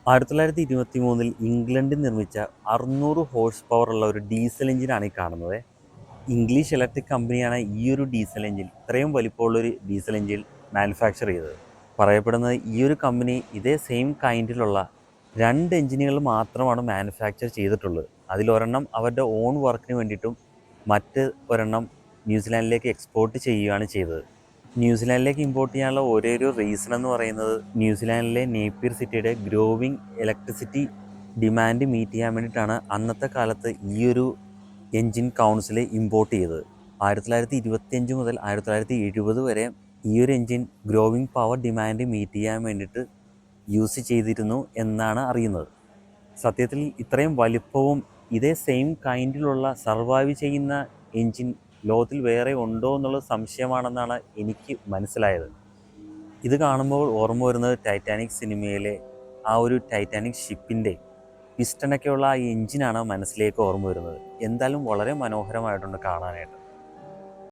1923 ഇംഗ്ലണ്ടിൽ നിർമ്മിച്ച 600 horse power ഉള്ള ഒരു ഡീസൽ എഞ്ചിനാണ് ഈ കാണുന്നത്. ഇംഗ്ലീഷ് ഇലക്ട്രിക് കമ്പനിയാണ് ഈ ഒരു ഡീസൽ എഞ്ചിൻ, ഇത്രയും വലിപ്പമുള്ളൊരു ഡീസൽ എഞ്ചിൻ മാനുഫാക്ചർ ചെയ്തത്. പറയപ്പെടുന്നത് ഈ ഒരു കമ്പനി ഇതേ സെയിം കൈൻഡിലുള്ള 2 എഞ്ചിനുകൾ മാത്രമാണ് മാനുഫാക്ചർ ചെയ്തിട്ടുള്ളത്. അതിലൊരെണ്ണം അവരുടെ ഓൺ വർക്കിന് വേണ്ടിയിട്ടും മറ്റ് ഒരെണ്ണം ന്യൂസിലാൻഡിലേക്ക് എക്സ്പോർട്ട് ചെയ്യുകയാണ് ചെയ്തത്. ന്യൂസിലാൻഡിലേക്ക് ഇമ്പോർട്ട് ചെയ്യാനുള്ള ഒരേ ഒരു റീസൺ എന്ന് പറയുന്നത് ന്യൂസിലാൻഡിലെ നേപ്പിയർ സിറ്റിയുടെ ഗ്രോവിങ് ഇലക്ട്രിസിറ്റി ഡിമാൻഡ് മീറ്റ് ചെയ്യാൻ വേണ്ടിയിട്ടാണ് അന്നത്തെ കാലത്ത് ഈ ഒരു എൻജിൻ കൗൺസിൽ ഇമ്പോർട്ട് ചെയ്തത്. 1925 മുതൽ 1970 വരെ ഈ ഒരു engine growing power demand meet ചെയ്യാൻ വേണ്ടിയിട്ട് യൂസ് ചെയ്തിരുന്നു എന്നാണ് അറിയുന്നത്. സത്യത്തിൽ ഇത്രയും വലിപ്പവും ഇതേ സെയിം കൈൻഡിലുള്ള സർവൈവ് ചെയ്യുന്ന എൻജിൻ ലോകത്തിൽ വേറെ ഉണ്ടോ എന്നുള്ളത് സംശയമാണെന്നാണ് എനിക്ക് മനസ്സിലായത്. ഇത് കാണുമ്പോൾ ഓർമ്മ വരുന്നത് ടൈറ്റാനിക് സിനിമയിലെ ആ ഒരു ടൈറ്റാനിക് ഷിപ്പിൻ്റെ പിസ്റ്റണൊക്കെയുള്ള ആ എൻജിനാണ് മനസ്സിലേക്ക് ഓർമ്മ വരുന്നത്. എന്തായാലും വളരെ മനോഹരമായിട്ടുണ്ട് കാണാനായിട്ട്.